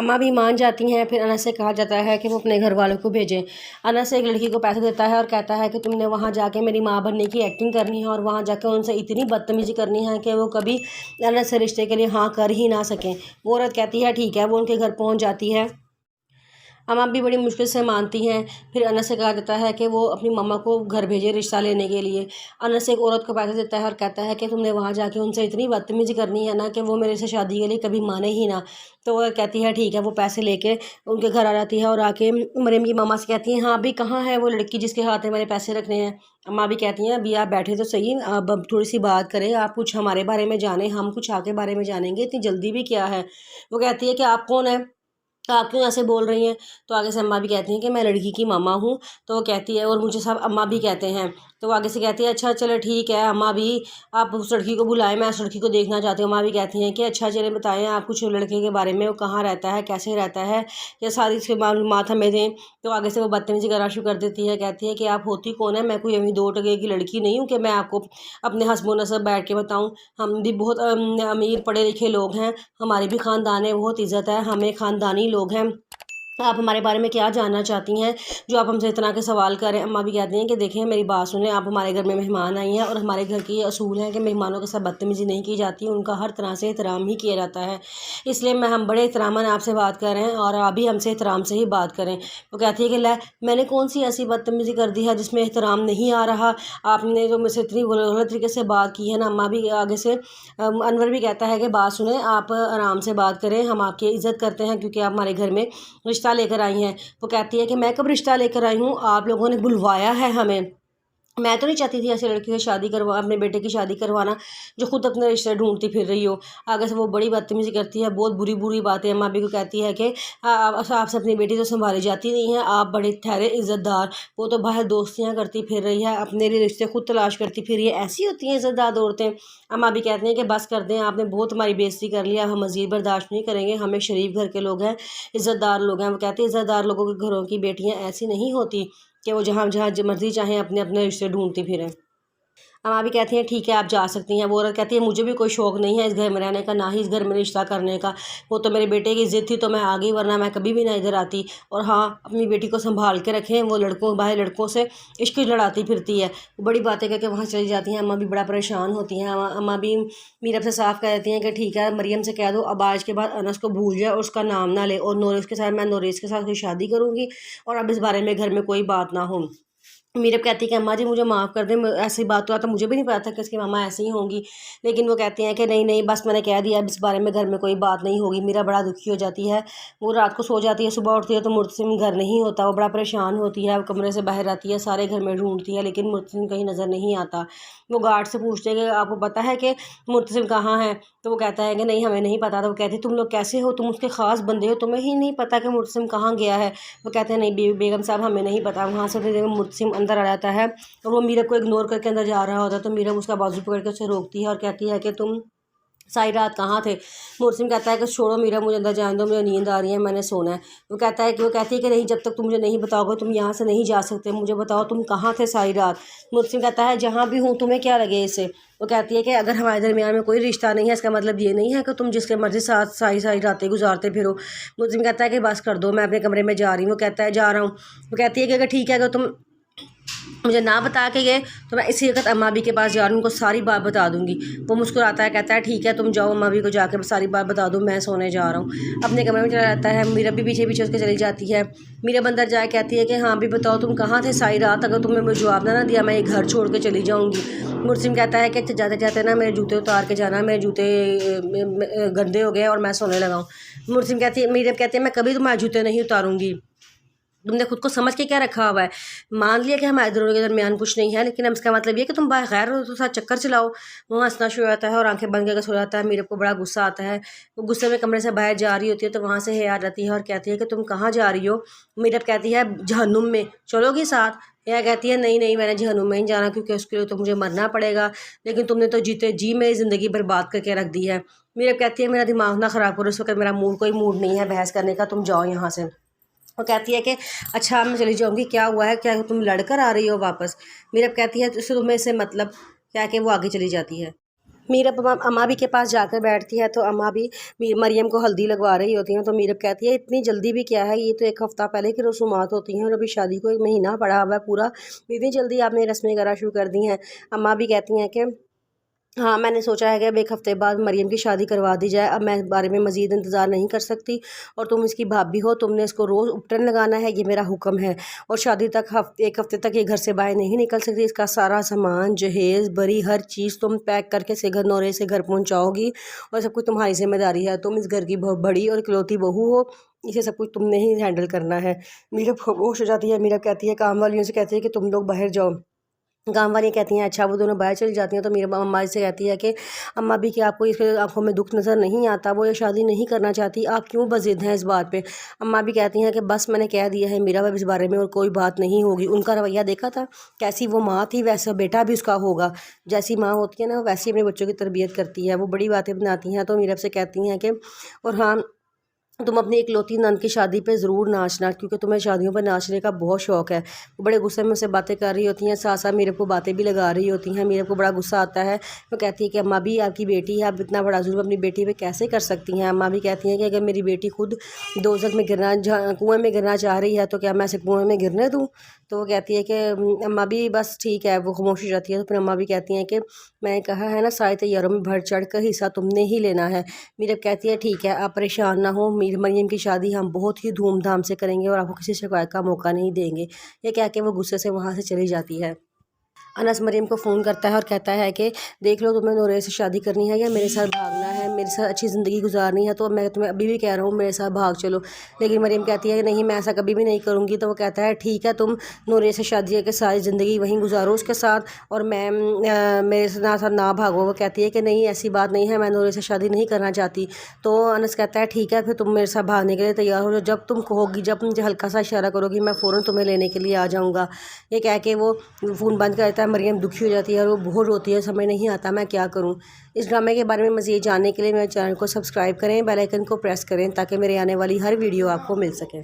अम्मा भी मान जाती हैं। फिर अनस से कहा जाता है कि वो अपने घर वालों को भेजें। अनस एक लड़की को पैसे देता है और कहता है कि तुमने वहाँ जाके मेरी माँ बनने की एक्टिंग करनी है और वहाँ जाके उनसे इतनी बदतमीज़ी करनी है कि वो कभी अनस से रिश्ते के लिए हाँ कर ही ना सकें। वो औरत कहती है ठीक है। वो उनके घर पहुँच जाती है। अम्मा भी बड़ी मुश्किल से मानती हैं। फिर अनस से कहा जाता है कि वो अपनी मम्मा को घर भेजे रिश्ता लेने के लिए। अनस एक औरत को पैसे देता है और कहता है कि तुमने वहाँ जाके उनसे इतनी बदतमीज़ी करनी है ना कि वो मेरे से शादी के लिए कभी माने ही ना। तो वो कहती है ठीक है। वो पैसे लेके उनके घर आ जाती है और आके मरियम की मम्मा से कहती हैं हाँ अभी कहाँ है वो लड़की जिसके हाथ में मैंने पैसे रखने हैं। अम्मा भी कहती हैं अभी आप बैठे तो सही, अब थोड़ी सी बात करें, आप कुछ हमारे बारे में जानें, हम कुछ आपके बारे में जानेंगे, इतनी जल्दी भी क्या है। वो कहती है कि आप कौन है, आप क्यों ऐसे बोल रही हैं। तो आगे से अम्मा भी कहती हैं कि मैं लड़की की मामा हूँ। तो वो कहती है और मुझे सब अम्मा भी कहते हैं। तो वो आगे से कहती है अच्छा चलो ठीक है अम्मा भी, आप उस लड़की को बुलाएं, मैं उस लड़की को देखना चाहती हूँ। अम्मा भी कहती हैं कि अच्छा चले बताएं आप कुछ लड़के के बारे में, वो कहाँ रहता है, कैसे रहता है, या सारी इसकी मालूमात हमें दें। तो आगे से वो बदतमीजी करना शुरू कर देती है। कहती है कि आप होती कौन है, मैं कोई अभी 2 टके की लड़की नहीं हूँ कि मैं आपको अपने हस्ब नसब बैठ के बताऊँ। हम भी बहुत अमीर पढ़े लिखे लोग हैं, हमारी भी ख़ानदान है, बहुत इज़्ज़त है, हमें ख़ानदानी लोग हैं। आप हमारे बारे में क्या जानना चाहती हैं जो आप हमसे इतना के सवाल करें। अम्मा भी कहती हैं कि देखें मेरी बात सुने, आप हमारे घर में मेहमान आई हैं और हमारे घर की ये असूल है कि मेहमानों के साथ बदतमीज़ी नहीं की जाती, उनका हर तरह से एहतराम ही किया जाता है। इसलिए हम बड़े एहतरामन आपसे बात कर रहे हैं और आप भी हमसे एहतराम से ही बात करें। वो कहती है कि लै मैंने कौन सी ऐसी बदतमीज़ी कर दी है जिसमें एहतराम नहीं आ रहा, आपने जो मुझसे इतनी गलत तरीके से बात की है ना। अम्मा भी आगे से अनवर भी कहता है कि बात सुने, आप आराम से बात करें, हम आपकी इज़्ज़त करते हैं क्योंकि आप हमारे घर में रिश्ता लेकर आई हैं। वो कहती है कि मैं कब रिश्ता लेकर आई हूँ, आप लोगों ने बुलवाया है हमें, मैं तो नहीं चाहती थी ऐसे लड़की से शादी करवा, अपने बेटे की शादी करवाना जो खुद अपने रिश्ते ढूंढती फिर रही हो। आगे से वो बड़ी बदतमीज़ी करती है, बहुत बुरी बुरी बातें अम्मा भी को कहती है कि आपसे अपनी बेटी तो संभाली जाती नहीं है, आप बड़े ठहरे इज़्ज़तदार, वो तो बाहर दोस्तियाँ करती फिर रही है, अपने लिए रिश्ते खुद तलाश करती फिर ये ऐसी होती हैं इज़्ज़तदार औरतें। अम्मा भी कहती हैं कि बस कर दें, आपने बहुत हमारी बेइज्जती कर लिया, हम मज़ीद बर्दाश्त नहीं करेंगे, हमें शरीफ घर के लोग हैं, इज़्ज़तदार लोग हैं। वो कहते हैं इज़्ज़तदार लोगों के घरों की बेटियाँ ऐसी नहीं होती कि वो जहाँ जहाँ मर्जी चाहें अपने अपने रिश्ते ढूंढती फिरें। अम्मा भी कहती हैं ठीक है आप जा सकती हैं। वो औरत कहती है मुझे भी कोई शौक़ नहीं है इस घर में रहने का, ना ही इस घर में रिश्ता करने का, वो तो मेरे बेटे की ज़िद थी तो मैं आ गई, वरना मैं कभी भी ना इधर आती। और हाँ अपनी बेटी को संभाल के रखें, वो बाहर लड़कों से इश्क लड़ाती फिरती है। वो बड़ी बातें करके वहाँ चली जाती हैं। अम्मा भी बड़ा परेशान होती हैं। अम्मा भी मीरब से साफ कह देती हैं कि ठीक है मरियम से कह दो अब आज के बाद अनस को भूल जाए और उसका नाम ना ले, और नोरिस के साथ मैं नोरिस के साथ कोई शादी करूँगी और अब इस बारे में घर में कोई बात ना हो। मीरब कहती है कि अम्मा जी मुझे माफ़ कर दें, ऐसी बात तो मुझे भी नहीं पता था कि इसकी मामा ऐसी ही होंगी, लेकिन वो कहती हैं कि नहीं नहीं बस मैंने कह दिया अब इस बारे में घर में कोई बात नहीं होगी। मीरा बड़ा दुखी हो जाती है, वो रात को सो जाती है, सुबह उठती है तो मुर्तसिम घर नहीं होता। वो बड़ा परेशान होती है, वो कमरे से बाहर आती है, सारे घर में ढूंढती है लेकिन मुर्तसिम कहीं नज़र नहीं आता। वो गार्ड से पूछते हैं कि आपको पता है कि मुर्तसिम कहाँ है, तो वो कहता है कि नहीं हमें नहीं पता। तो वो कहती है तुम लोग कैसे हो, तुम उसके ख़ास बंदे हो, तुम्हें ही नहीं पता कि मुर्तसिम कहाँ गया है। वो कहते हैं नहीं बेगम साहब हमें नहीं पता। वहाँ से मुर्तसिम अंदर आ जाता है और वो मीरब को इग्नोर करके अंदर जा रहा होता है, तो मीरब उसका बाजू पकड़ के उसे रोकती है और कहती है कि तुम सारी रात कहाँ थे। मुर्तसिम कहता है कि छोड़ो मीरब मुझे अंदर जाने दो, मुझे नींद आ रही है, मैंने सोना है। वो कहती है कि नहीं जब तक तुम मुझे नहीं बताओगे तुम यहाँ से नहीं जा सकते, मुझे बताओ तुम कहाँ थे सारी रात। मुर्तसिम कहता है जहाँ भी हूँ तुम्हें क्या लगे इससे। वो कहती है कि अगर हमारे दरमियान में कोई रिश्ता नहीं है इसका मतलब ये नहीं है कि तुम जिसके मर्जी साथ सारी सारी रातें गुजारते फिरो। मुर्तसिम कहता है कि बस कर दो मैं अपने कमरे में जा रही हूँ। वो कहता है जा रहा हूँ। वो कहती है कि अगर ठीक है अगर तुम मुझे ना बता के गए तो मैं इसी वक्त अम्मा भी के पास जा रही हूँ, उनको सारी बात बता दूंगी। वो मुस्कुराता है, कहता है ठीक है तुम जाओ अम्मा भी को जाकर सारी बात बता दो, मैं सोने जा रहा हूँ। अपने कमरे में चला जाता है। मीरा भी पीछे पीछे उसके चली जाती है। मीरा अंदर जाए कहती है कि हाँ भी बताओ तुम कहाँ थे सारी रात, अगर तुमने मुझे जवाब ना दिया मैं ये घर छोड़ के चली जाऊँगी। मुर्तसिम कहता है कि जाते जाते ना मेरे जूते उतार के जाना, मेरे जूते गंदे हो गए और मैं सोने लगा हूँ। मीरा कहती है मैं कभी तुम्हारे जूते नहीं उतारूँगी, तुमने खुद को समझ के क्या रखा हुआ है। मान लिया कि हमारे दोनों के दरमियान कुछ नहीं है, लेकिन अब इसका मतलब ये कि तुम बाहर हो तो साथ चक्कर चलाओ। वो हंसना शुरू हो जाता है और आंखें बंद करके सो जाता है। मीरब को बड़ा गुस्सा आता है, वो गुस्से में कमरे से बाहर जा रही होती है तो वहाँ से आ जाती है और कहती है कि तुम कहाँ जा रही हो। मीरब कहती है जहन्नुम में, चलोगी साथ। यह कहती है नहीं नहीं मैंने जहन्नुम में नहीं जाना क्योंकि उसके लिए तो मुझे मरना पड़ेगा, लेकिन तुमने तो जीते जी मेरी ज़िंदगी बर्बाद करके रख दी है। मीरब कहती है मेरा दिमाग ना ख़राब करो, इस वक्त मेरा कोई मूड नहीं है बहस करने का, तुम जाओ यहाँ से। वो कहती है कि अच्छा मैं चली जाऊँगी, क्या हुआ है, क्या तुम लड़ कर आ रही हो वापस। मीरब कहती है तो तुम्हें इससे मतलब क्या, कि वो आगे चली जाती है। मीरब अम्मा भी के पास जाकर बैठती है तो अम्मा भी मरियम को हल्दी लगवा रही होती हैं। तो मीरब कहती है इतनी जल्दी भी क्या है, ये तो एक हफ़्ता पहले की रसूमात होती हैं और अभी शादी को 1 महीना पड़ा हुआ है पूरा, इतनी जल्दी आपने रस्में करा शुरू कर दी हैं। अम्मा भी कहती हैं कि हाँ, मैंने सोचा है कि अब 1 हफ़्ते बाद मरियम की शादी करवा दी जाए, अब मैं इस बारे में मज़ीद इंतज़ार नहीं कर सकती और तुम इसकी भाभी हो, तुमने इसको रोज़ उपटन लगाना है, ये मेरा हुक्म है। और शादी तक 1 हफ़्ते तक ये घर से बाहर नहीं निकल सकती। इसका सारा सामान जहेज़ बरी हर चीज़ तुम पैक करके से घर नौरे से घर पहुँचाओगी और सब कुछ तुम्हारी ज़िम्मेदारी है। तुम इस घर की बहुत बड़ी और इकलौती बहू हो, इसे सब कुछ तुमने ही हैंडल करना है। मीरब खामोश हो जाती है। मीरब कहती है, काम वालियों से कहती है कि तुम लोग बाहर जाओ। गाँव वाली कहती हैं अच्छा, वो दोनों बाहर चली जाती हैं। तो मेरी अम्मा से कहती है कि अम्मा भी कि आपको इसके आंखों में दुख नज़र नहीं आता, वो ये शादी नहीं करना चाहती, आप क्यों बज़िद हैं इस बात पे। अम्मा भी कहती हैं कि बस मैंने कह दिया है मेरा अब इस बारे में और कोई बात नहीं होगी। उनका रवैया देखा था, कैसी वो माँ थी वैसा बेटा भी उसका होगा। जैसी माँ होती है ना वैसी अपने बच्चों की तरबियत करती है, वो बड़ी बातें बनाती हैं। तो मीरब से कहती हैं कि और हाँ, तुम अपनी इकलौती नंद की शादी पे ज़रूर नाचना, क्योंकि तुम्हें शादियों पर नाचने का बहुत शौक़ है। वो बड़े गुस्से में उससे बातें कर रही होती हैं, साथ साथ मेरे को बातें भी लगा रही होती हैं। मेरे को बड़ा गुस्सा आता है। वो कहती है कि अम्मा भी आपकी बेटी है, आप इतना बड़ा जुल्म अपनी बेटी पे कैसे कर सकती हैं। अम्मा भी कहती हैं कि अगर मेरी बेटी खुद दोज़ख में कुएँ में गिरना चाह रही है तो क्या मैं इसे कुएँ में गिरने दूँ। तो वो कहती है कि अम्मा भी बस ठीक है, वो खामोश हो जाती है। तो फिर अम्मा भी कहती हैं कि मैंने कहा है ना सारे तैयारों में बढ़ चढ़ कर हिस्सा तुमने ही लेना है। मीरब कहती है ठीक है, आप परेशान ना हो, मरियम की शादी हम बहुत ही धूमधाम से करेंगे और आपको किसी शिकायत का मौका नहीं देंगे। ये कह के वो गुस्से से वहाँ से चली जाती है। अनस मरियम को फ़ोन करता है और कहता है कि देख लो, तुम्हें नूरे से शादी करनी है या मेरे साथ भागना है, मेरे साथ अच्छी ज़िंदगी गुजारनी है तो मैं तुम्हें अभी भी कह रहा हूँ मेरे साथ भाग चलो। लेकिन मरियम कहती है कि नहीं, मैं ऐसा कभी भी नहीं करूँगी। तो वो कहता है ठीक है, तुम नूरे से शादी करके सारी ज़िंदगी वहीं गुजारो उसके साथ और मैं मेरे साथ ना भागो। वो कहती है कि नहीं, ऐसी बात नहीं है, मैं नूरे से शादी नहीं करना चाहती। तो अनस कहता है ठीक है, फिर तुम मेरे साथ भागने के लिए तैयार हो, जब तुम कहोगी, जब मुझे हल्का सा इशारा करोगी, मैं फ़ौरन तुम्हें लेने के लिए आ जाऊँगा। ये कह के वो फ़ोन बंद करता है। मरियम दुखी हो जाती है और वो बहुत रोती है, समझ नहीं आता मैं क्या करूं। इस ड्रामे के बारे में मज़ीद जानने के लिए मेरे चैनल को सब्सक्राइब करें, बेल आइकन को प्रेस करें ताकि मेरे आने वाली हर वीडियो आपको मिल सके।